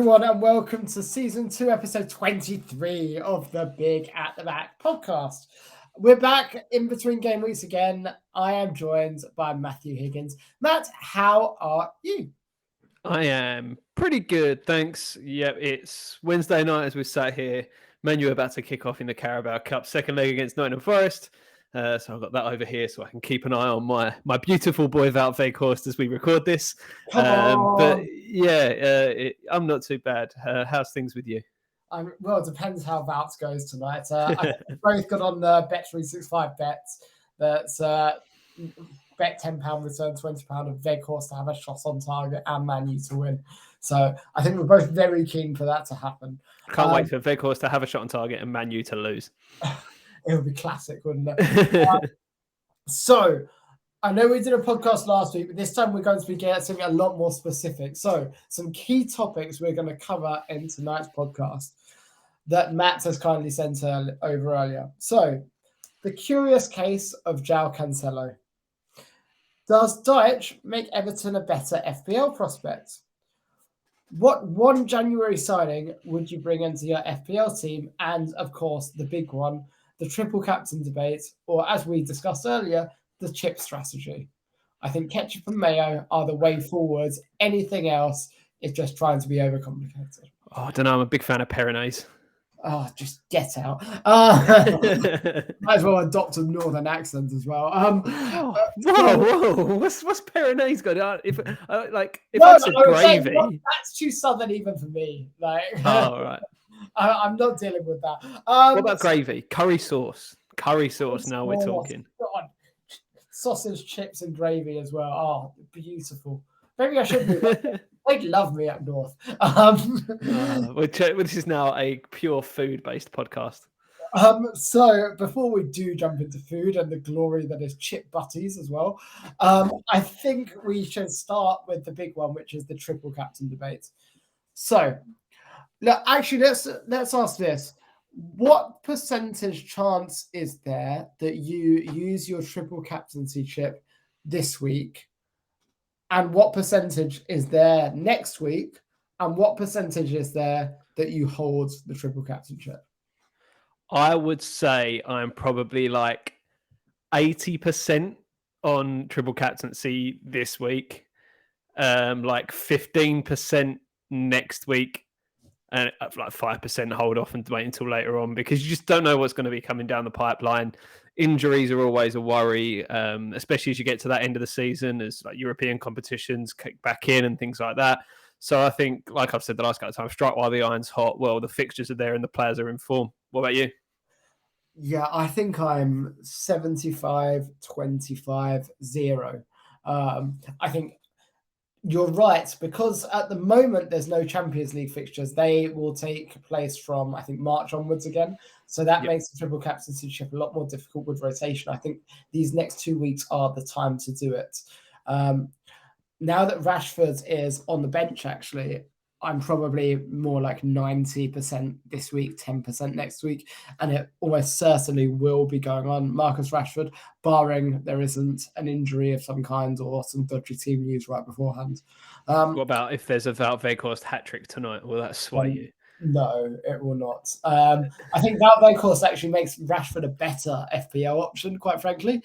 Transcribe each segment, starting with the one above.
everyone, and welcome to Season 2, Episode 23 of the Big at the Back podcast. We're back in between game weeks again. I am joined by Matthew Higgins. Matt, how are you? I am pretty good, thanks. Yep, it's Wednesday night as we sat here. Man U about to kick off in the Carabao Cup, second leg against Nottingham Forest. So I've got that over here so I can keep an eye on my beautiful boy Wout Weghorst as we record this. Come on. But yeah, I'm not too bad. How's things with you? Well, it depends how Vouts goes tonight. I both got on the Bet365 bets. That's bet £10, return £20 of Weghorst to have a shot on target and Man U to win. So I think we're both very keen for that to happen. Can't wait for Weghorst to have a shot on target and Man U to lose. It would be classic, wouldn't it? So I know we did a podcast last week, but this time we're going to be getting a lot more specific. So some key topics we're going to cover in tonight's podcast that Matt has kindly sent over earlier. So the curious case of Joao Cancelo. Does Dyche make Everton a better FPL prospect? What one January signing would you bring into your FPL team? And of course, the big one, the triple captain debate, or as we discussed earlier, the chip strategy. I think ketchup and mayo are the way forward. Anything else is just trying to be overcomplicated. Oh, I don't know. I'm a big fan of Peronaise. Oh, just get out. Might as well adopt a northern accent as well. Whoa! What's Peronaise got? If I said gravy, that's too southern even for me. Oh right. I'm not dealing with that. What about gravy? Curry sauce. Now we're talking. God. Sausage, chips, and gravy as well. Oh, beautiful. Maybe I should do that. They'd love me up north. This is now a pure food-based podcast. So before we do jump into food and the glory that is chip butties as well, I think we should start with the big one, which is the triple captain debate. So, actually, let's ask this. What percentage chance is there that you use your triple captaincy chip this week? And what percentage is there next week? And what percentage is there that you hold the triple captainship? I would say I'm probably like 80% on triple captaincy this week, like 15% next week, and like 5% hold off and wait until later on because you just don't know what's going to be coming down the pipeline. Injuries are always a worry, especially as you get to that end of the season, as like European competitions kick back in and things like that. So I think, like I've said the last couple of times, strike while the iron's hot. Well, the fixtures are there and the players are in form. What about you? Yeah, I think I'm 75, 25, 0. I think you're right, because at the moment there's no Champions League fixtures. They will take place from, I think, March onwards again. So that makes the triple captaincy a lot more difficult with rotation. I think these next 2 weeks are the time to do it. Now that Rashford is on the bench, actually, I'm probably more like 90% this week, 10% next week, and it almost certainly will be going on Marcus Rashford, barring there isn't an injury of some kind or some dodgy team news right beforehand. What about if there's a Wout Weghorst hat-trick tonight? Will that sway you? No, it will not. I think Wout Weghorst actually makes Rashford a better FPL option, quite frankly,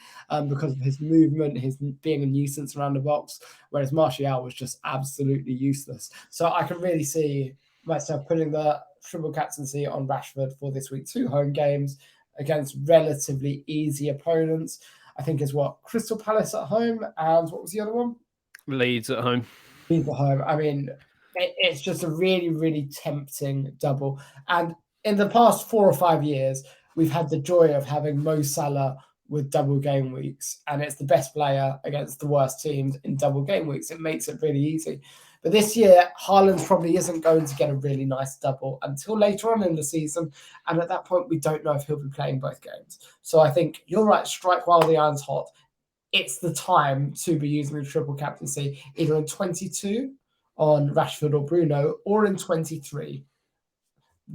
because of his movement, his being a nuisance around the box, whereas Martial was just absolutely useless. So I can really see myself putting the triple captaincy on Rashford for this week. 2 home games against relatively easy opponents. I think is Crystal Palace at home, and what was the other one? Leeds at home. Leeds at home. I mean, it's just a really, really tempting double. And in the past 4 or 5 years, we've had the joy of having Mo Salah with double game weeks, and it's the best player against the worst teams in double game weeks. It makes it really easy. But this year, Haaland probably isn't going to get a really nice double until later on in the season. And at that point, we don't know if he'll be playing both games. So I think you're right, strike while the iron's hot. It's the time to be using the triple captaincy, either in 22 on Rashford or Bruno, or in 23,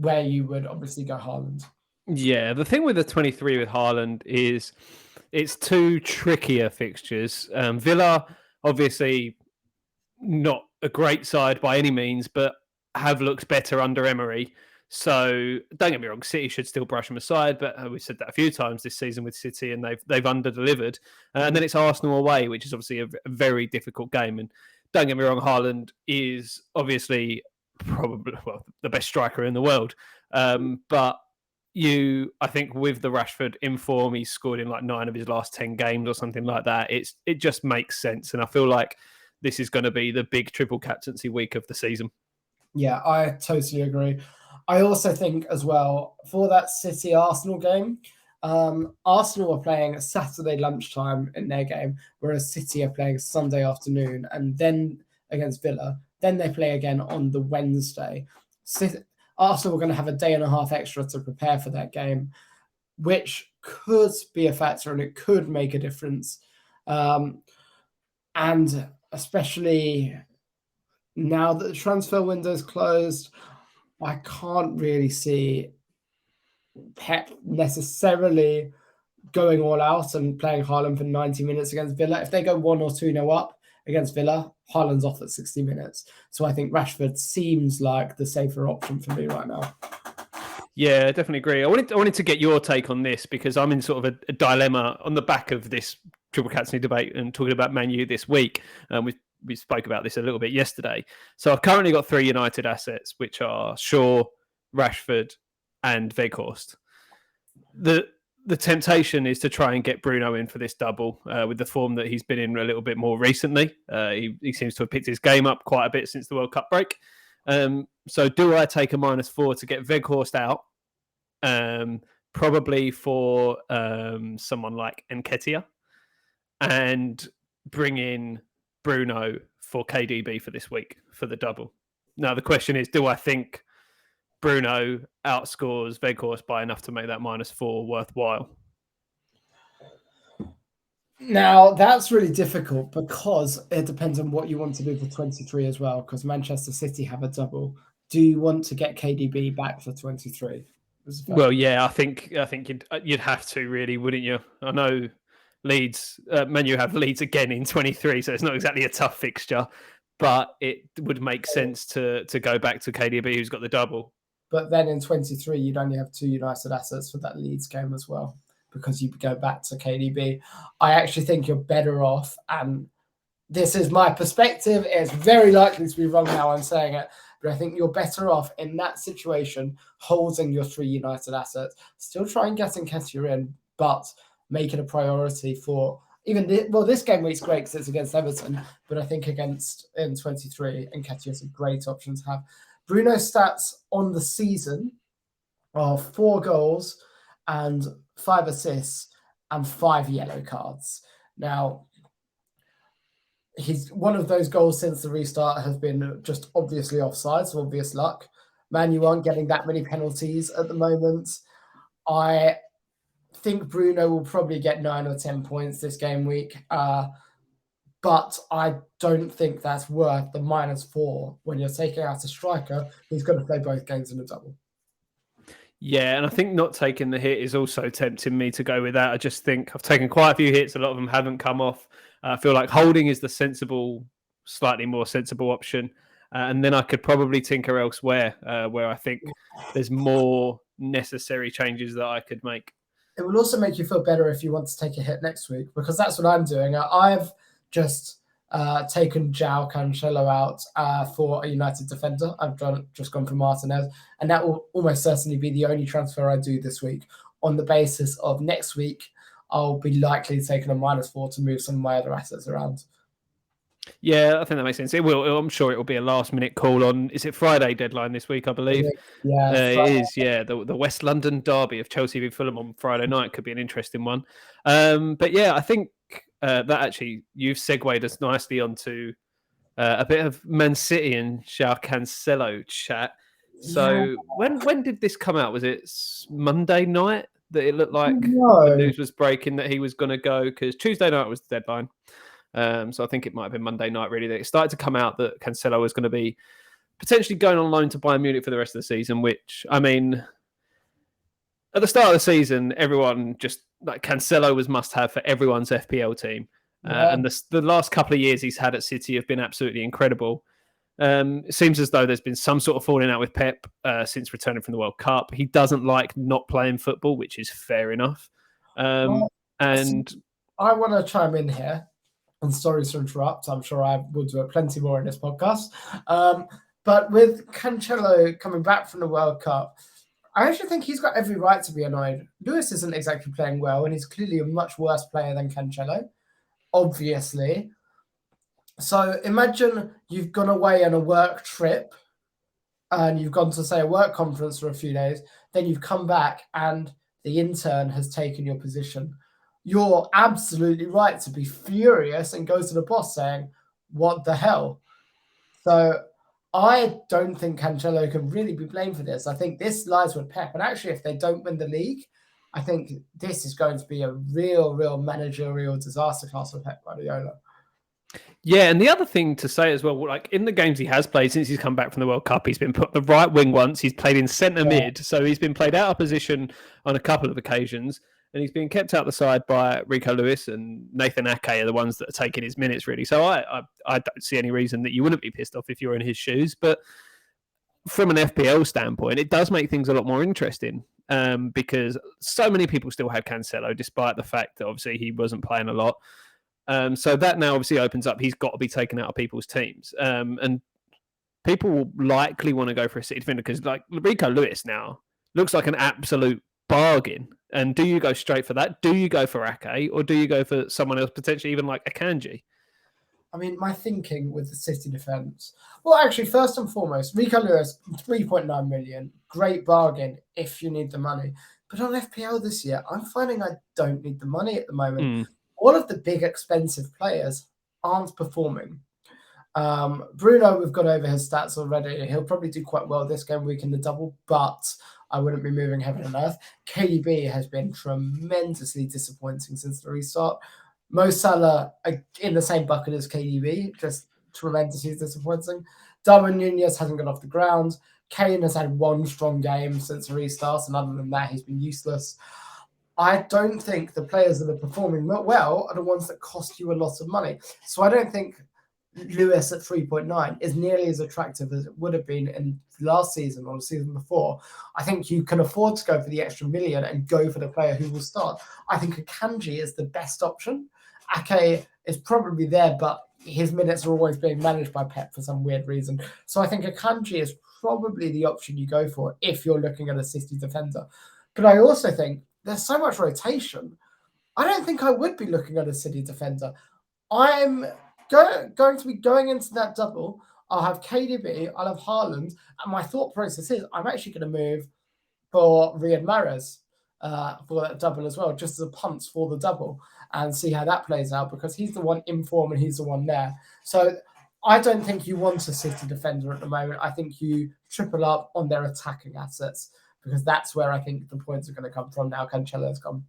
where you would obviously go Haaland. Yeah, the thing with the 23 with Haaland is it's 2 trickier fixtures. Villa, obviously not a great side by any means, but have looked better under Emery. So don't get me wrong, City should still brush them aside, but we've said that a few times this season with City, and they've under-delivered. And then it's Arsenal away, which is obviously a very difficult game. And don't get me wrong, Haaland is obviously probably the best striker in the world. But I think with the Rashford in form, he's scored in like 9 of his last 10 games or something like that. It just makes sense, and I feel like this is going to be the big triple captaincy week of the season. Yeah, I totally agree. I also think as well for that City Arsenal game, Arsenal are playing a Saturday lunchtime in their game, whereas City are playing Sunday afternoon, and then against Villa. Then they play again on the Wednesday. Arsenal are going to have a day and a half extra to prepare for that game, which could be a factor and it could make a difference. And especially now that the transfer window is closed, I can't really see Pep necessarily going all out and playing Haaland for 90 minutes against Villa. If they go 1 or 2-0 up against Villa, Haaland's off at 60 minutes. So I think Rashford seems like the safer option for me right now. Yeah, I definitely agree. I wanted to get your take on this because I'm in sort of a dilemma on the back of this triple captaincy debate and talking about Man U this week. We spoke about this a little bit yesterday. So I've currently got 3 United assets, which are Shaw, Rashford, and Weghorst. The temptation is to try and get Bruno in for this double with the form that he's been in a little bit more recently. He seems to have picked his game up quite a bit since the World Cup break. So do I take a -4 to get Weghorst out? Probably for someone like Nketiah, and bring in Bruno for KDB for this week for the double. Now the question is, do I think Bruno outscores Weghorst by enough to make that -4 worthwhile? Now that's really difficult because it depends on what you want to do for 23 as well, because Manchester City have a double. Do you want to get KDB back for 23? Well, yeah, I think you'd have to, really, wouldn't you? I know Leeds, Man U have Leeds again in 23, so it's not exactly a tough fixture, but it would make sense to go back to KDB, who's got the double. But then in 23, you'd only have 2 United assets for that Leeds game as well, because you go back to KDB. I actually think you're better off, and this is my perspective. It's very likely to be wrong now I'm saying it, but I think you're better off in that situation holding your 3 United assets. Still try and get Nketiah in, but make it a priority for this game week's great because it's against Everton, but I think in 23, Nketiah is a great option to have. Bruno's stats on the season are 4 goals and 5 assists and 5 yellow cards. Now, he's one of those goals since the restart has been just obviously offside, so obvious luck. Man U aren't getting that many penalties at the moment. I think Bruno will probably get 9 or 10 points this game week, but I don't think that's worth the -4 when you're taking out a striker who's going to play both games in a double. Yeah, and I think not taking the hit is also tempting me to go with that. I just think I've taken quite a few hits. A lot of them haven't come off. I feel like holding is the slightly more sensible option. And then I could probably tinker elsewhere where I think there's more necessary changes that I could make. It will also make you feel better if you want to take a hit next week, because that's what I'm doing. I've just taken Joao Cancelo out for a United defender. I've just gone for Martinez, and that will almost certainly be the only transfer I do this week, on the basis of next week I'll be likely taking a -4 to move some of my other assets around. Yeah, I think that makes sense. It will. I'm sure it will be a last-minute call on. Is it Friday deadline this week? I believe. Yeah, it is. Yeah, the West London derby of Chelsea v Fulham on Friday night could be an interesting one. But yeah, I think that actually you've segued us nicely onto a bit of Man City and Joao Cancelo chat. So when did this come out? Was it Monday night that it looked like the news was breaking that he was going to go? Because Tuesday night was the deadline. So I think it might have been Monday night, really, that it started to come out that Cancelo was going to be potentially going on loan to Bayern Munich for the rest of the season, which, I mean, at the start of the season, everyone just, like, Cancelo was must-have for everyone's FPL team. And the last couple of years he's had at City have been absolutely incredible. It seems as though there's been some sort of falling out with Pep since returning from the World Cup. He doesn't like not playing football, which is fair enough. And I want to chime in here, and sorry to interrupt. I'm sure I will do it plenty more in this podcast. But with Cancelo coming back from the World Cup, I actually think he's got every right to be annoyed. Lewis isn't exactly playing well, and he's clearly a much worse player than Cancelo, obviously. So imagine you've gone away on a work trip and you've gone to, say, a work conference for a few days, then you've come back and the intern has taken your position. You're absolutely right to be furious and go to the boss saying, what the hell? So I don't think Cancelo can really be blamed for this. I think this lies with Pep. And actually, if they don't win the league, I think this is going to be a real managerial disaster class for Pep Guardiola. Yeah, and the other thing to say as well, like in the games he has played since he's come back from the World Cup, he's been put the right wing once, he's played in centre mid, so he's been played out of position on a couple of occasions, and he's been kept out the side by Rico Lewis and Nathan Ake are the ones that are taking his minutes, really. So I don't see any reason that you wouldn't be pissed off if you're in his shoes, but from an FPL standpoint, it does make things a lot more interesting because so many people still had Cancelo, despite the fact that obviously he wasn't playing a lot. So that now obviously opens up, he's got to be taken out of people's teams. And people will likely want to go for a City defender because like Rico Lewis now looks like an absolute bargain. And do you go straight for that? Do you go for Ake or do you go for someone else, potentially even like Akanji? I mean, my thinking with the City defence. Well, actually, first and foremost, Rico Lewis, 3.9 million. Great bargain if you need the money. But on FPL this year, I'm finding I don't need the money at the moment. All of the big expensive players aren't performing. Bruno, we've gone over his stats already. He'll probably do quite well this game week in the double, but I wouldn't be moving heaven and earth. KDB has been tremendously disappointing since the restart. Mo Salah in the same bucket as KDB, just tremendously disappointing. Darwin Nunez hasn't got off the ground. Kane has had one strong game since the restart, and other than that, he's been useless. I don't think the players that are performing well are the ones that cost you a lot of money. So I don't think Lewis at 3.9 is nearly as attractive as it would have been in last season or the season before. I think you can afford to go for the extra million and go for the player who will start. I think Akanji is the best option. Ake is probably there, but his minutes are always being managed by Pep for some weird reason. So I think Akanji is probably the option you go for if you're looking at a City defender. But I also think there's so much rotation. I don't think I would be looking at a City defender. I'm going to be going into that double. I'll have KDB, I'll have Haaland, and my thought process is I'm actually going to move for Riyad Mahrez for that double as well, just as a punt for the double and see how that plays out because he's the one in form and he's the one there. So I don't think you want a City defender at the moment. I think you triple up on their attacking assets because that's where I think the points are going to come from now. Cancelo's gone.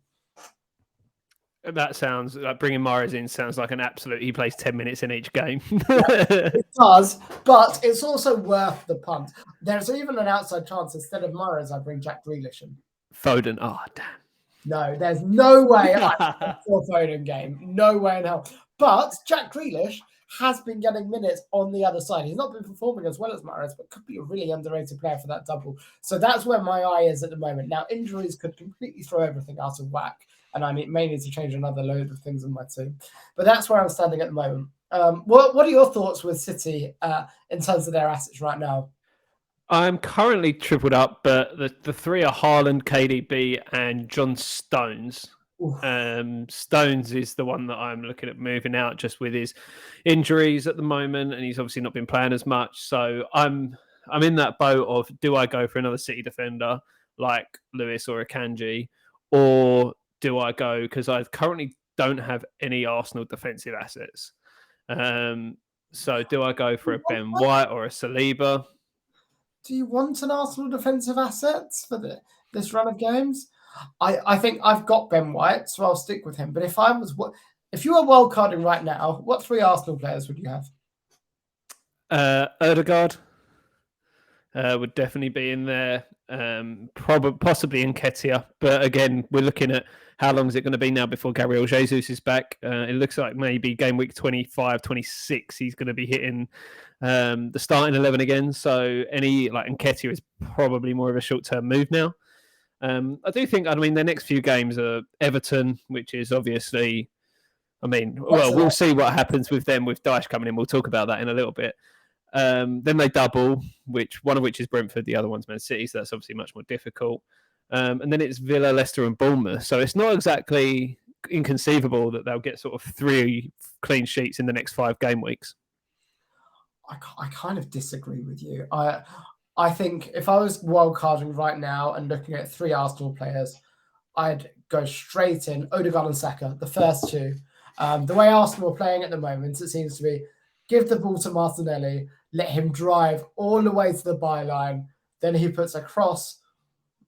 That sounds like bringing Mahrez in sounds like an absolute. He plays 10 minutes in each game. It does, but it's also worth the punt. There's even an outside chance instead of Mahrez, I bring Jack Grealish in. Foden. Oh, damn. No, there's no way I for Foden game. No way in hell. But Jack Grealish has been getting minutes on the other side. He's not been performing as well as Mahrez, but could be a really underrated player for that double. So that's where my eye is at the moment. Now, injuries could completely throw everything out of whack. And I may need to change another load of things in my team. But that's where I'm standing at the moment. What are your thoughts with City in terms of their assets right now? I'm currently tripled up, but the three are Haaland, KDB, and John Stones. Stones is the one that I'm looking at moving out just with his injuries at the moment, and he's obviously not been playing as much. So I'm in that boat of do I go for another City defender like Lewis or Akanji, or do I go because I currently don't have any Arsenal defensive assets? So do I go for a Ben White or a Saliba? Do you want an Arsenal defensive assets for this run of games? I think I've got Ben White, so I'll stick with him. But if you were wildcarding right now, what three Arsenal players would you have? Ødegaard, would definitely be in there. Probably, possibly Nketiah. But again, we're looking at how long is it going to be now before Gabriel Jesus is back. It looks like maybe game week 25, 26, he's going to be hitting the starting 11 again. So Nketiah is probably more of a short-term move now. I do think, their next few games are Everton, which is obviously, we'll see what happens with them with Dyche coming in. We'll talk about that in a little bit. Then they double, one of which is Brentford, the other one's Man City, so that's obviously much more difficult. And then it's Villa, Leicester, and Bournemouth. So it's not exactly inconceivable that they'll get sort of 3 clean sheets in the next 5 game weeks. I kind of disagree with you. I think if I was wildcarding right now and looking at 3 Arsenal players, I'd go straight in Odegaard and Saka, the first 2. The way Arsenal are playing at the moment, it seems to be give the ball to Martinelli, let him drive all the way to the byline, then he puts a cross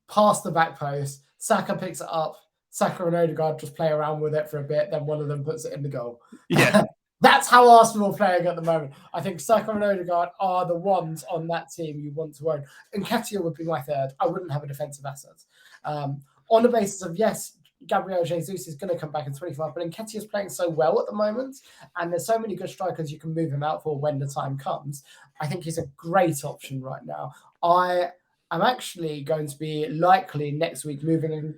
past the back post, Saka picks it up, Saka and Odegaard just play around with it for a bit, then one of them puts it in the goal. Yeah. That's how Arsenal are playing at the moment. I think Saka and Odegaard are the ones on that team you want to own. And Nketiah would be my third. I wouldn't have a defensive asset. On the basis of, yes, Gabriel Jesus is going to come back in 25, but Nketiah is playing so well at the moment, and there's so many good strikers you can move him out for when the time comes. I think he's a great option right now. I am actually going to be likely next week moving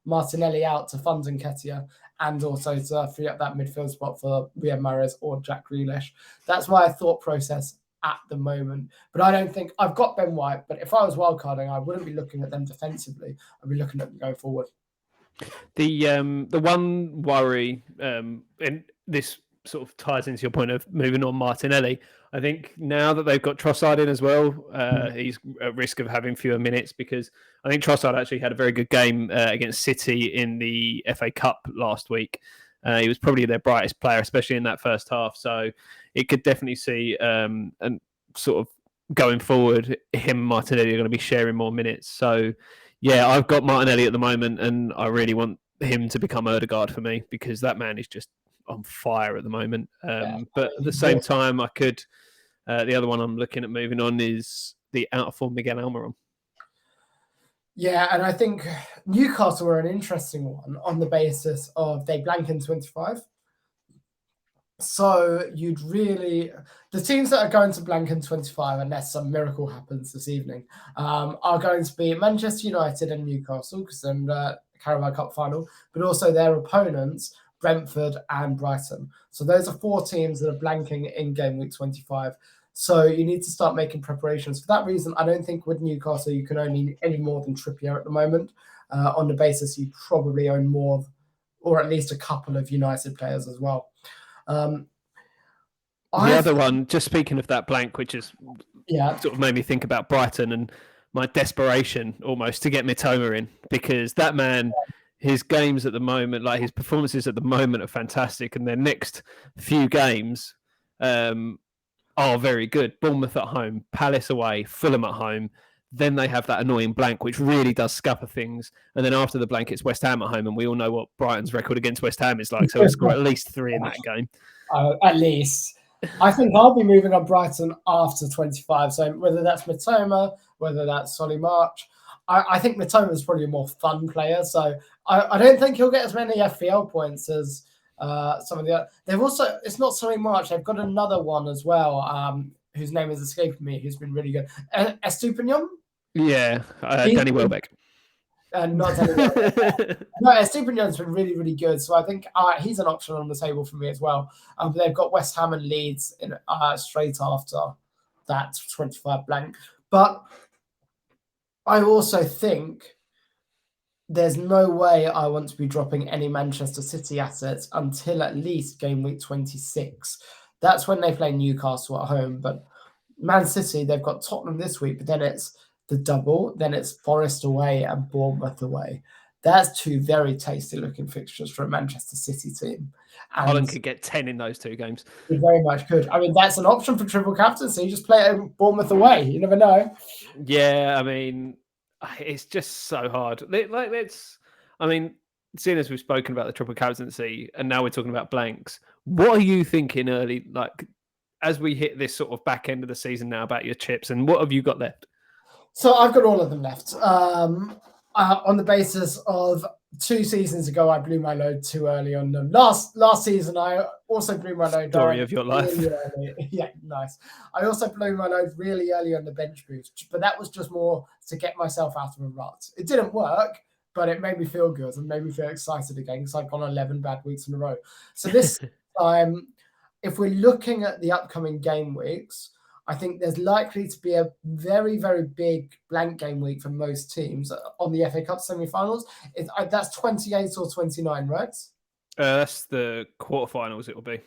Martinelli out to fund Nketiah and also to free up that midfield spot for Riyad Mahrez or Jack Grealish. That's my thought process at the moment. But I don't think I've got Ben White, but if I was wildcarding, I wouldn't be looking at them defensively. I'd be looking at them going forward. The one worry, and this sort of ties into your point of moving on Martinelli, I think now that they've got Trossard in as well, he's at risk of having fewer minutes, because I think Trossard actually had a very good game against City in the FA Cup last week. He was probably their brightest player, especially in that first half. So it could definitely see, and sort of going forward, him and Martinelli are going to be sharing more minutes. So yeah, I've got Martinelli at the moment, and I really want him to become Odegaard for me, because that man is just on fire at the moment. But at the same time, I could. The other one I'm looking at moving on is the out of form Miguel Almiron. Yeah, and I think Newcastle are an interesting one on the basis of they blank in 25. So the teams that are going to blank in 25, unless some miracle happens this evening, are going to be Manchester United and Newcastle, because they're in the Carabao Cup final, but also their opponents, Brentford and Brighton. So those are 4 teams that are blanking in game week 25. So you need to start making preparations. For that reason, I don't think with Newcastle you can own any more than Trippier at the moment. On the basis you probably own more, or at least a couple of United players as well. The other one, just speaking of that blank, which is sort of made me think about Brighton and my desperation almost to get Mitoma in, because that man, his games at the moment, like his performances at the moment, are fantastic, and their next few games are very good. Bournemouth at home, Palace away, Fulham at home. Then they have that annoying blank, which really does scupper things. And then after the blank, it's West Ham at home, and we all know what Brighton's record against West Ham is like. So we'll score at least 3 in that game. At least. I think I'll be moving on Brighton after 25. So whether that's Mitoma, whether that's Solly March, I think Mitoma is probably a more fun player. So I don't think he'll get as many FPL points as some of the other. They've also, it's not Solly March, they've got another one as well, whose name is escaping me, who's been really good. Estupinian? Yeah, Danny Welbeck. Not Danny Welbeck. No, Estupinian's been really, really good. So I think he's an option on the table for me as well. But they've got West Ham and Leeds in straight after that 25 blank. But I also think there's no way I want to be dropping any Manchester City assets until at least game week 26. That's when they play Newcastle at home. But Man City, they've got Tottenham this week, but then it's the double, then it's Forest away and Bournemouth away. That's 2 very tasty looking fixtures for a Manchester City team. And Holland could get 10 in those 2 games. He very much could. I mean, that's an option for triple captaincy. You just play it Bournemouth away. You never know. Yeah, I mean, it's just so hard. Seeing as we've spoken about the triple captaincy and now we're talking about blanks, what are you thinking early, like as we hit this sort of back end of the season now about your chips, and what have you got left? So I've got all of them left. On the basis of 2 seasons ago, I blew my load too early on them. Last season, I also blew my load. Story of your life. Really yeah, nice. I also blew my load really early on the bench boost, but that was just more to get myself out of a rut. It didn't work, but it made me feel good and made me feel excited again because I've gone 11 bad weeks in a row. So this time, if we're looking at the upcoming game weeks, I think there's likely to be a very, very big blank game week for most teams on the FA Cup semi-finals. That's 28 or 29, right? That's the quarterfinals. It will be.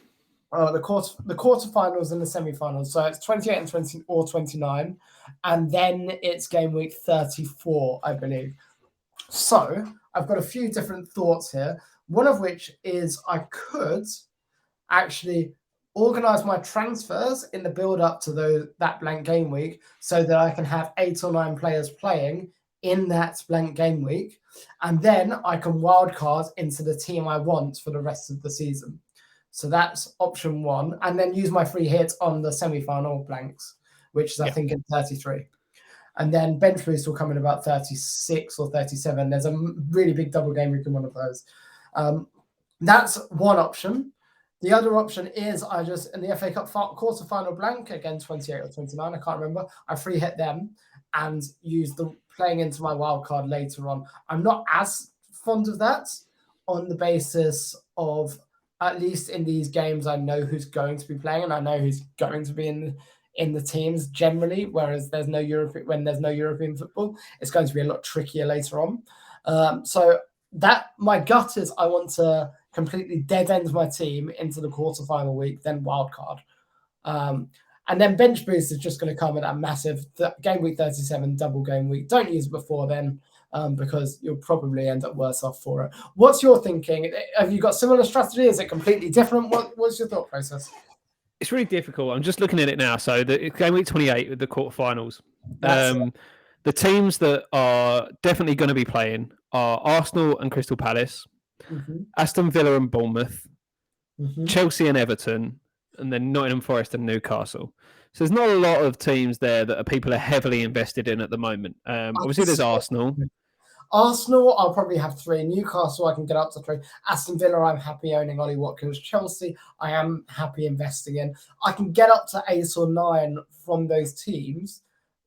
The quarterfinals and the semi-finals. So it's 28 and 20 or 29, and then it's game week 34, I believe. So I've got a few different thoughts here. One of which is I could actually organize my transfers in the build up to that blank game week so that I can have 8 or 9 players playing in that blank game week. And then I can wildcard into the team I want for the rest of the season. So that's option 1. And then use my free hit on the semi-final blanks, which is, I think, in 33. And then bench boost will come in about 36 or 37. There's a really big double game week in one of those. That's one option. The other option is I just, in the FA Cup quarterfinal blank, again, 28 or 29, I can't remember, I free hit them and use the playing into my wild card later on. I'm not as fond of that on the basis of, at least in these games, I know who's going to be playing and I know who's going to be in the teams generally, whereas when there's no European football, it's going to be a lot trickier later on. So that my gut is I want to completely dead end my team into the quarterfinal week, then wildcard. And then bench boost is just going to come at that massive game week 37 double game week. Don't use it before then because you'll probably end up worse off for it. What's your thinking? Have you got similar strategy? Is it completely different? What's your thought process? It's really difficult. I'm just looking at it now. So the game week 28 with the quarterfinals. The teams that are definitely going to be playing are Arsenal and Crystal Palace, Aston Villa and Bournemouth, Chelsea and Everton, and then Nottingham Forest and Newcastle. So there's not a lot of teams there that people are heavily invested in at the moment. Obviously, there's Arsenal. Arsenal, I'll probably have 3. Newcastle, I can get up to 3. Aston Villa, I'm happy owning Ollie Watkins. Chelsea, I am happy investing in. I can get up to 8 or 9 from those teams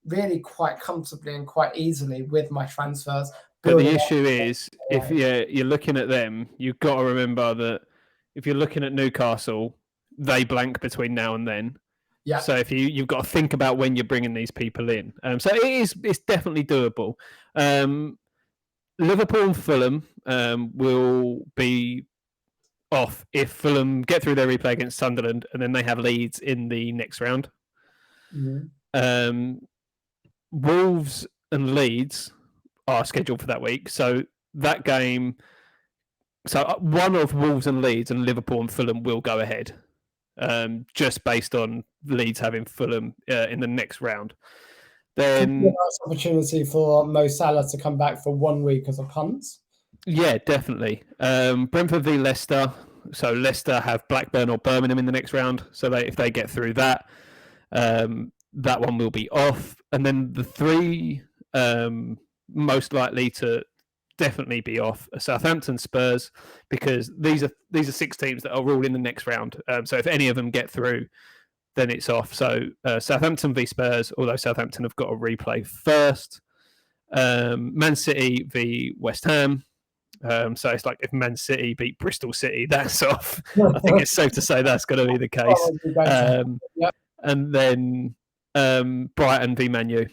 really quite comfortably and quite easily with my transfers. But the issue is, if you're looking at them, you've got to remember that if you're looking at Newcastle, they blank between now and then. Yeah. So if you've got to think about when you're bringing these people in. So it's definitely doable. Liverpool and Fulham will be off if Fulham get through their replay against Sunderland and then they have Leeds in the next round. Wolves and Leeds are scheduled for that week. So that game, one of Wolves and Leeds and Liverpool and Fulham will go ahead, just based on Leeds having Fulham in the next round. Then a nice opportunity for Mo Salah to come back for 1 week as a punt. Yeah, definitely. Brentford v Leicester. So Leicester have Blackburn or Birmingham in the next round. So if they get through that, that one will be off. And then the 3 most likely to definitely be off are Southampton, Spurs, because these are 6 teams that are all in the next round. So if any of them get through, then it's off. So Southampton v Spurs, although Southampton have got a replay first. Man City v West Ham. So it's like if Man City beat Bristol City, that's off. I think it's safe to say that's going to be the case. And then Brighton v Man U.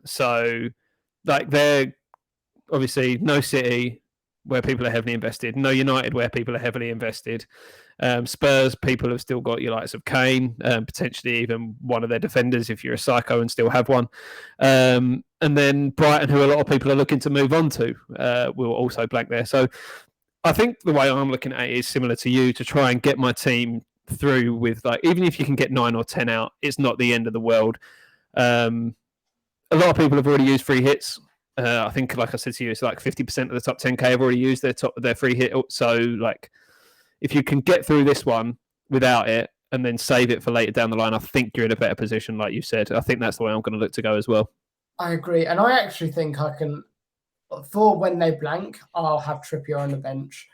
So like they're obviously no City where people are heavily invested, no United where people are heavily invested. Spurs, people have still got your likes of Kane, potentially even one of their defenders if you're a psycho and still have one. And then Brighton, who a lot of people are looking to move on to, will also blank there. So I think the way I'm looking at it is similar to you, to try and get my team through with, like, even if you can get 9 or 10 out, it's not the end of the world. A lot of people have already used free hits. I think, like I said to you, it's like 50% of the top 10K have already used their free hit. So, like, if you can get through this one without it, and then save it for later down the line, I think you're in a better position, like you said. I think that's the way I'm going to look to go as well. I agree. And I actually think I can, for when they blank, I'll have Trippier on the bench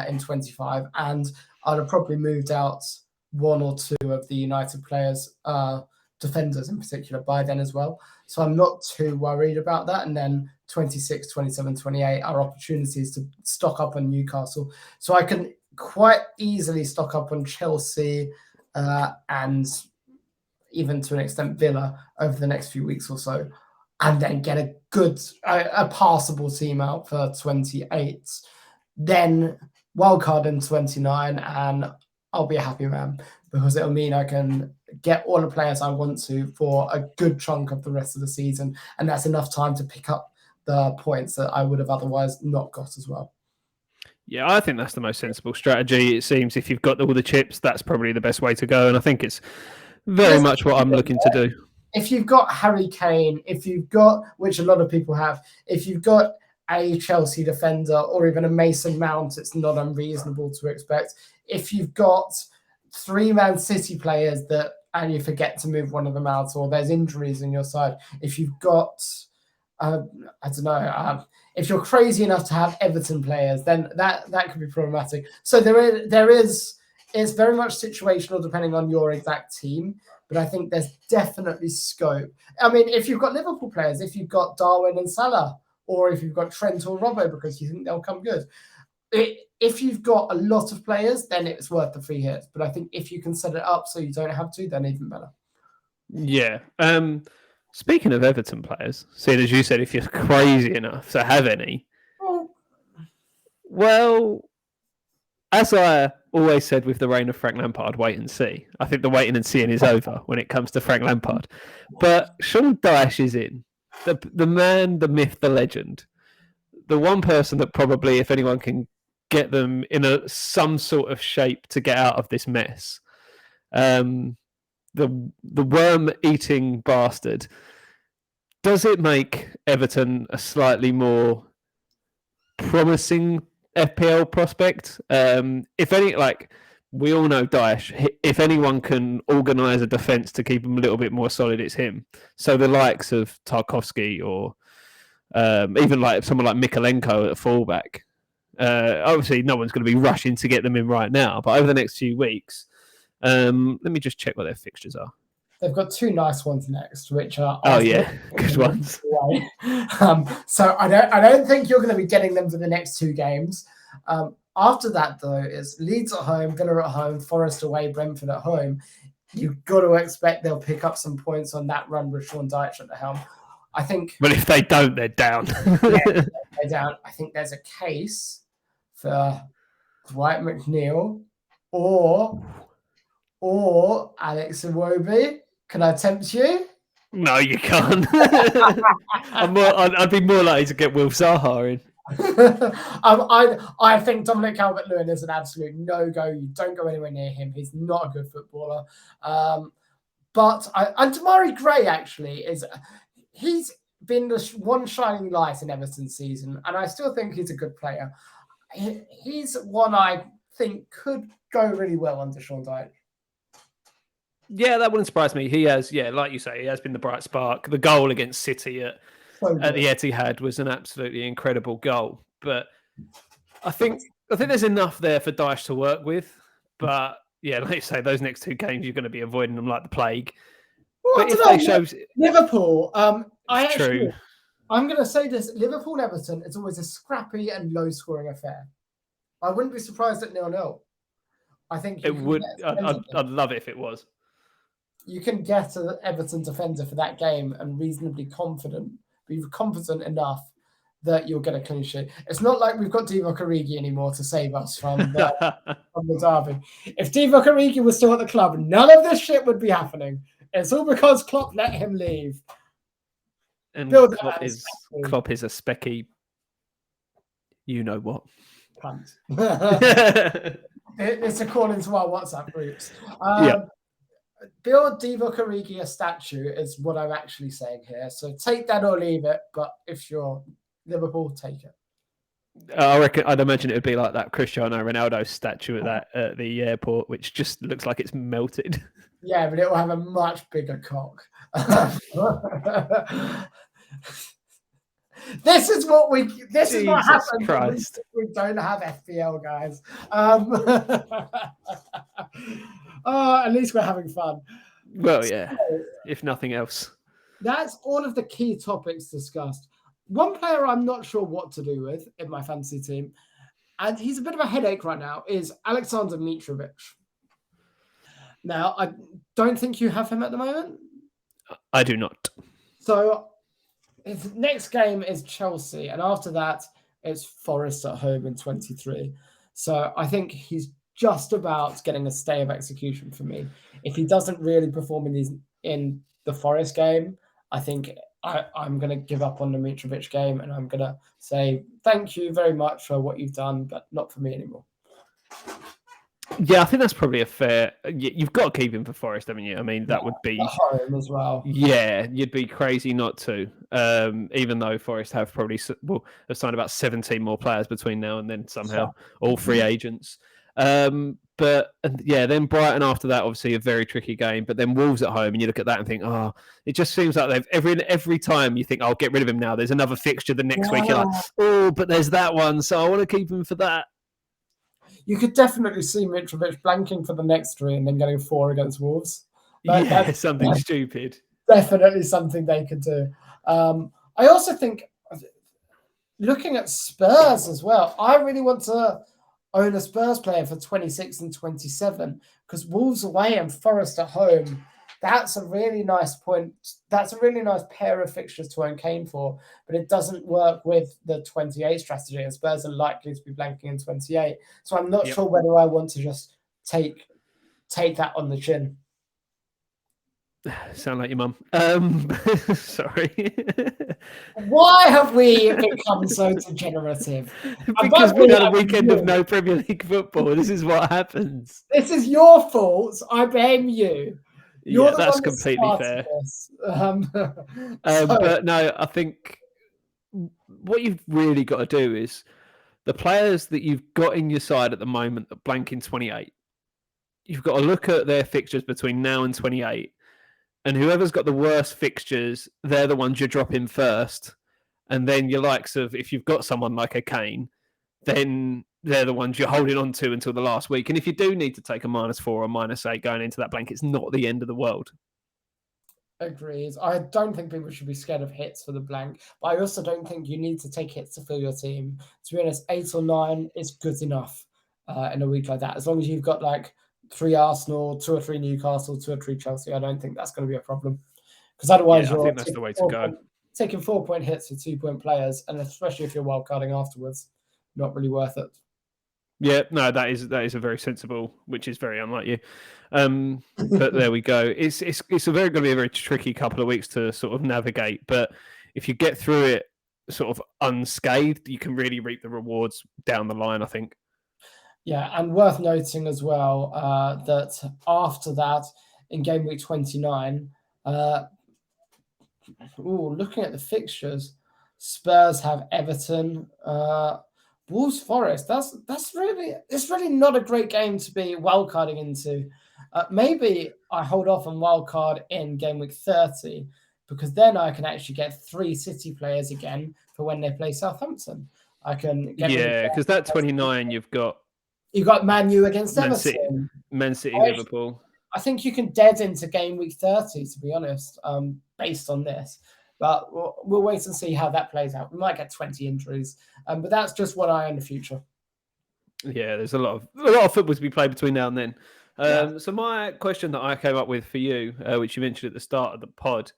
in 25. And I'd have probably moved out one or two of the United players, defenders in particular, by then as well. So I'm not too worried about that. And then 26, 27, 28 are opportunities to stock up on Newcastle. So I can quite easily stock up on Chelsea and even to an extent Villa over the next few weeks or so, and then get a good, a passable team out for 28. Then wildcard in 29, and I'll be a happy man because it'll mean I can get all the players I want to for a good chunk of the rest of the season, and that's enough time to pick up the points that I would have otherwise not got as well. Yeah, I think that's the most sensible strategy. It seems if you've got all the chips, that's probably the best way to go, and I think it's very much what I'm looking to do. If you've got Harry Kane, if you've got, which a lot of people have, if you've got a Chelsea defender or even a Mason Mount, it's not unreasonable to expect. If you've got 3 Man City players and you forget to move one of them out, or there's injuries on your side, if you've got, I don't know, if you're crazy enough to have Everton players, then that could be problematic. So there is, it's very much situational depending on your exact team. But I think there's definitely scope. I mean, if you've got Liverpool players, if you've got Darwin and Salah, or if you've got Trent or Robbo because you think they'll come good, if you've got a lot of players, then it's worth the free hits. But I think if you can set it up so you don't have to, then even better. Yeah. Speaking of Everton players, seeing as you said, if you're crazy enough to have any, well, as I always said with the reign of Frank Lampard, wait and see. I think the waiting and seeing is over when it comes to Frank Lampard. But Sean Dyche is in. The man, the myth, the legend. The one person that probably, if anyone can get them in some sort of shape to get out of this mess. The worm-eating bastard. Does it make Everton a slightly more promising FPL prospect? If any, we all know Dyche, if anyone can organise a defence to keep him a little bit more solid, it's him. So the likes of Tarkowski or even like someone like Mikalenko at fullback. Obviously, no one's going to be rushing to get them in right now, but over the next few weeks, let me just check what their fixtures are. They've got 2 nice ones next, which are good ones. So I don't think you're going to be getting them for the next 2 games. After that, though, is Leeds at home, Villa at home, Forest away, Brentford at home. You've got to expect they'll pick up some points on that run with Sean Dyche at the helm. I think. But if they don't, they're down. They're down. I think there's a case for Dwight McNeil or Alex Iwobi. Can I tempt you? No, you can't. I'd be more likely to get Will Zaha in. I think Dominic Calvert-Lewin is an absolute no-go. You don't go anywhere near him. He's not a good footballer. And Damari Gray actually he's been the one shining light in Everton's season, and I still think he's a good player. He's one I think could go really well under Sean Dyche. Yeah, that wouldn't surprise me. He has, like you say, he has been the bright spark. The goal against City at the Etihad was an absolutely incredible goal. But I think there's enough there for Dyche to work with. But yeah, like you say, those next 2 games you're going to be avoiding them like the plague. Well, but if they show Liverpool, I'm going to say this: Liverpool Everton is always a scrappy and low-scoring affair. I wouldn't be surprised at 0-0. I think it would. I'd love it if it was. You can get an Everton defender for that game and be confident enough that you'll get a clean sheet. It's not like we've got Divock Origi anymore to save us from the derby. If Divock Origi was still at the club, none of this shit would be happening. It's all because Klopp let him leave. And Klopp is a specky, you know what. Cunt. It's a call into our WhatsApp groups. Build Divock Origi a statue is what I'm actually saying here. So take that or leave it. But if you're Liverpool, take it. I reckon. I'd imagine it would be like that Cristiano Ronaldo statue at the airport, which just looks like it's melted. Yeah, but it will have a much bigger cock. This is what Jesus happens Christ. when we don't have FPL, guys. At least we're having fun. Well, yeah, if nothing else. That's all of the key topics discussed. One player I'm not sure what to do with in my fantasy team, and he's a bit of a headache right now, is Alexander Mitrovic. Now, I don't think you have him at the moment. I do not. So his next game is Chelsea, and after that, it's Forest at home in 23. So I think he's just about getting a stay of execution for me. If he doesn't really perform in the Forest game, I think I'm going to give up on the Mitrovic game, and I'm going to say thank you very much for what you've done, but not for me anymore. Yeah, I think that's probably a fair. You've got to keep him for Forest, haven't you? I mean, that would be home as well. Yeah, you'd be crazy not to. Even though Forest have probably have signed about 17 more players between now and then. Somehow, all free agents. Then Brighton after that, obviously a very tricky game. But then Wolves at home, and you look at that and think, it just seems like they've every time you think, I'll get rid of him now. There's another fixture the next week. You're like, but there's that one, so I want to keep him for that. You could definitely see Mitrovic blanking for the next 3 and then getting 4 against Wolves. That's something stupid. Definitely something they could do. I also think, looking at Spurs as well, I really want to own a Spurs player for 26 and 27 because Wolves away and Forest at home. That's a really nice point. That's a really nice pair of fixtures to own Kane for, but it doesn't work with the 28 strategy, and Spurs are likely to be blanking in 28. So I'm not sure whether I want to just take that on the chin. Sound like your mum. Sorry. Why have we become so degenerative? Because we had a weekend of no Premier League football. This is what happens. This is your fault. I blame you. That's completely fair. But no, I think what you've really got to do is the players that you've got in your side at the moment that blank in 28, you've got to look at their fixtures between now and 28. And whoever's got the worst fixtures, they're the ones you drop in first. And then your likes of, if you've got someone like a Kane, then they're the ones you're holding on to until the last week. And if you do need to take a -4 or -8 going into that blank, it's not the end of the world. Agreed. I don't think people should be scared of hits for the blank, but I also don't think you need to take hits to fill your team. To be honest, 8 or 9 is good enough in a week like that. As long as you've got like 3 Arsenal, 2 or 3 Newcastle, 2 or 3 Chelsea, I don't think that's going to be a problem. Because otherwise, I think that's the way to go. Taking 4-point hits for 2-point players, and especially if you're wildcarding afterwards, not really worth it. Yeah, no, that is a very sensible, which is very unlike you. But there we go. It's going to be a very tricky couple of weeks to sort of navigate. But if you get through it sort of unscathed, you can really reap the rewards down the line, I think. Yeah, and worth noting as well that after that, in game week 29, looking at the fixtures, Spurs have Everton, Wolves Forest. It's really not a great game to be wildcarding into. Maybe I hold off on wildcard in game week 30 because then I can actually get 3 City players again for when they play Southampton. I can get because that 29 you've got Man U against Everton, Man City, Liverpool. I think you can dead into game week 30 to be honest, based on this. But we'll wait and see how that plays out. We might get 20 injuries, but that's just what I own in the future. Yeah, there's a lot of football to be played between now and then. So my question that I came up with for you, which you mentioned at the start of the pod,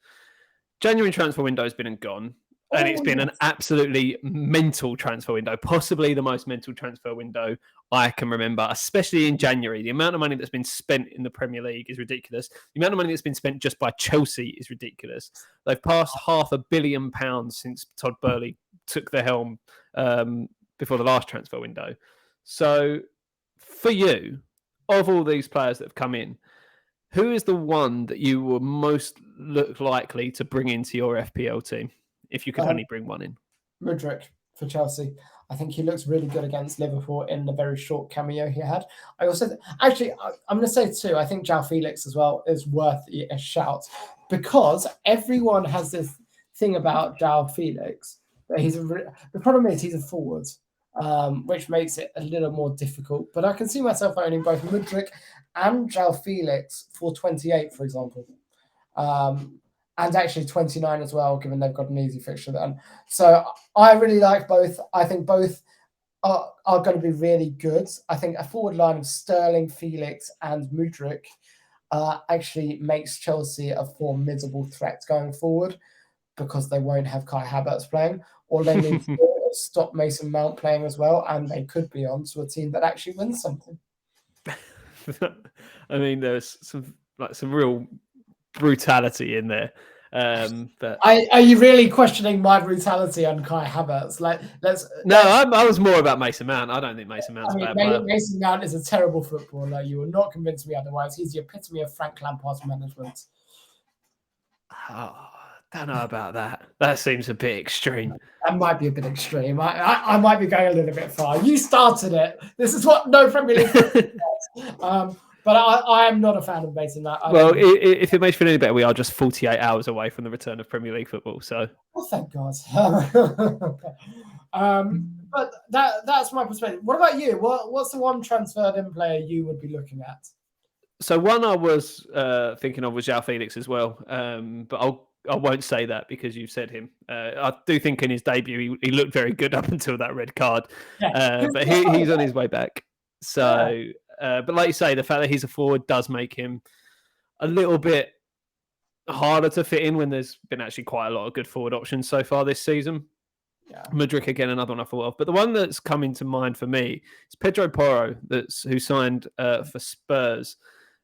January transfer window has been and gone, and it's been an absolutely mental transfer window, possibly the most mental transfer window I can remember, especially in January. The amount of money that's been spent in the Premier League is ridiculous. The amount of money that's been spent just by Chelsea is ridiculous. They've passed £500 million since Todd Boehly took the helm before the last transfer window. So for you, of all these players that have come in, who is the one that you were most look likely to bring into your FPL team if you could only bring one in? Mudryk. for Chelsea. I think he looks really good against Liverpool in the very short cameo he had. I also, actually, I'm going to say too, I think Joao Felix as well is worth a shout, because everyone has this thing about Joao Felix. The problem is he's a forward, which makes it a little more difficult. But I can see myself owning both Mudryk and Joao Felix for 28, for example. And actually 29 as well, given they've got an easy fixture then. So I really like both. I think both are going to be really good. I think a forward line of Sterling, Felix, and Mudryk actually makes Chelsea a formidable threat going forward, because they won't have Kai Havertz playing. All they need to do is stop Mason Mount playing as well, and they could be on to a team that actually wins something. I mean, there's some real brutality in there. But are you really questioning my brutality on Kai Havertz? I was more about Mason Mount. I don't think Mason Mount's a bad player. Mason Mount is a terrible footballer. You will not convince me otherwise. He's the epitome of Frank Lampard's management. Oh, don't know about that. That seems a bit extreme. That might be a bit extreme. I might be going a little bit far. You started it. This is what no Premier League does. But I am not a fan of Mason Mount. If it makes you feel any better, we are just 48 hours away from the return of Premier League football. So, well, thank God. But that's my perspective. What about you? What's the one transferred in player you would be looking at? So one I was thinking of was Joao Felix as well. But I won't say that because you've said him. I do think in his debut he looked very good up until that red card. Yeah. But he's on his way back. So. Yeah. But like you say, the fact that he's a forward does make him a little bit harder to fit in when there's been actually quite a lot of good forward options so far this season. Yeah. Mudryk, again, another one I thought of. But the one that's coming to mind for me is Pedro Porro, who signed for Spurs.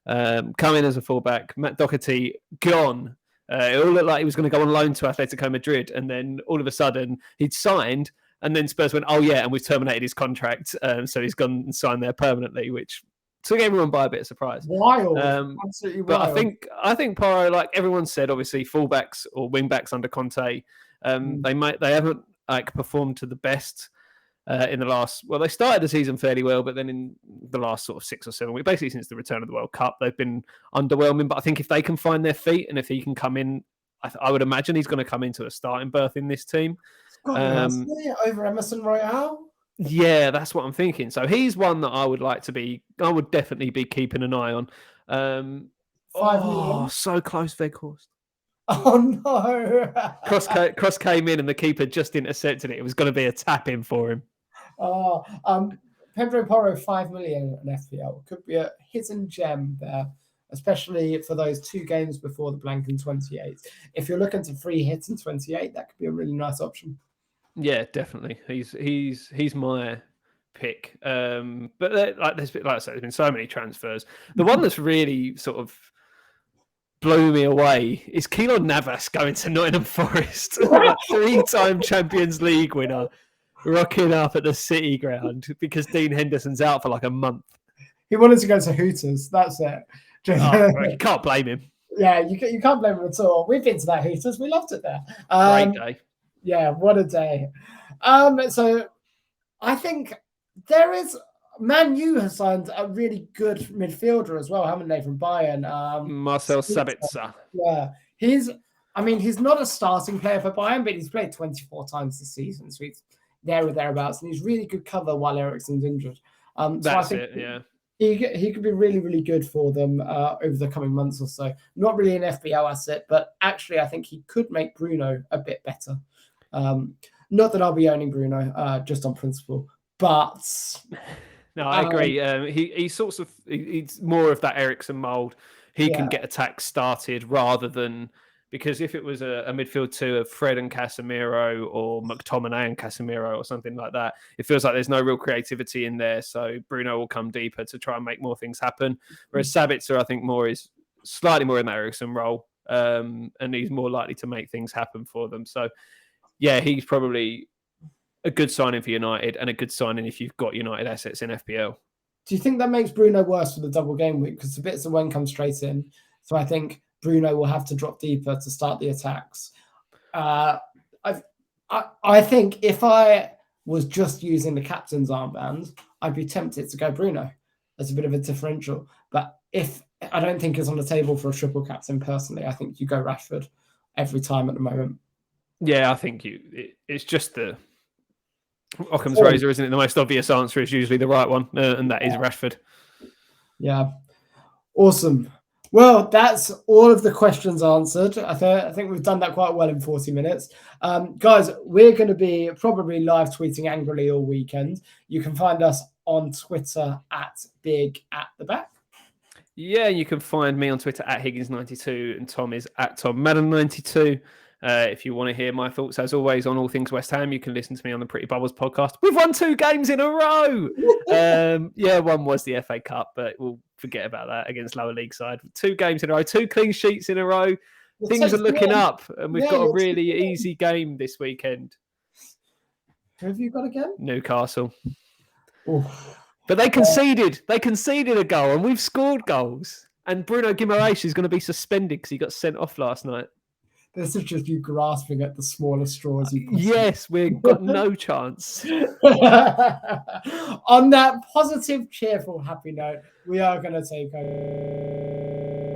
Coming as a fullback. Matt Doherty, gone. It all looked like he was going to go on loan to Atletico Madrid. And then all of a sudden, he'd signed. And then Spurs went, oh, yeah, and we've terminated his contract. So he's gone and signed there permanently, which took everyone by a bit of surprise. Wild. Absolutely but wild. I think Porro, like everyone said, obviously, fullbacks or wingbacks under Conte, they haven't performed to the best in the last... Well, they started the season fairly well, but then in the last sort of 6 or 7 weeks, basically since the return of the World Cup, they've been underwhelming. But I think if they can find their feet and if he can come in, I would imagine he's going to come into a starting berth in this team. Over Emerson Royale? Yeah, that's what I'm thinking. So he's one that I would definitely be keeping an eye on. 5 million. So close, Weghorst. Oh no. Cross came in and the keeper just intercepted it. It was going to be a tap in for him. Pedro Porro, 5 million in FPL. Could be a hidden gem there, especially for those 2 games before the blank in 28. If you're looking to free hits in 28, that could be a really nice option. Yeah, definitely. He's my pick. But like I said, there's been so many transfers. The one that's really sort of blew me away is Keylor Navas going to Nottingham Forest, 3-time Champions League winner, rocking up at the City ground because Dean Henderson's out for like a month. He wanted to go to Hooters. That's it. You can't blame him. Yeah, you can't blame him at all. We've been to that Hooters. We loved it there. Great day. Yeah, what a day. So I think there is... Man U has signed a really good midfielder as well, haven't they, from Bayern? Marcel Sabitzer. Yeah. He's not a starting player for Bayern, but he's played 24 times this season, so he's there or thereabouts, and he's really good cover while Eriksen's injured. He could be really, really good for them over the coming months or so. Not really an FPL asset, but actually I think he could make Bruno a bit better. Not that I'll be owning Bruno, just on principle, but... No, I agree. He's more of that Eriksen mould. He can get attacks started rather than... Because if it was a midfield 2 of Fred and Casemiro or McTominay and Casemiro or something like that, it feels like there's no real creativity in there. So Bruno will come deeper to try and make more things happen. Whereas Sabitzer, I think, is slightly more in that Eriksen role, and he's more likely to make things happen for them. So, yeah, he's probably a good signing for United and a good signing if you've got United assets in FPL. Do you think that makes Bruno worse for the double game week? Because the bits of when come straight in. So I think Bruno will have to drop deeper to start the attacks. I think if I was just using the captain's armband, I'd be tempted to go Bruno as a bit of a differential. But if I don't think it's on the table for a triple captain personally, I think you go Rashford every time at the moment. Yeah, I think it's just the Occam's razor, isn't it? The most obvious answer is usually the right one, and that is Rashford. Yeah. Awesome. Well, that's all of the questions answered. I think we've done that quite well in 40 minutes. Guys, we're going to be probably live tweeting angrily all weekend. You can find us on Twitter at @BigAtTheBack. Yeah, you can find me on Twitter at Higgins92 and Tom is at TomMadden92. If you want to hear my thoughts, as always, on all things West Ham, you can listen to me on the Pretty Bubbles podcast. We've won 2 games in a row. One was the FA Cup, but we'll forget about that against lower league side. 2 games in a row, 2 clean sheets in a row. Things are looking up, and we've got a really easy game this weekend. Who have you got again? Newcastle. Oof. But they conceded. They conceded a goal, and we've scored goals. And Bruno Guimaraes is going to be suspended because he got sent off last night. This is just you grasping at the smallest straws you possibly. Yes, we've got no chance. On that positive, cheerful, happy note, we are going to take over.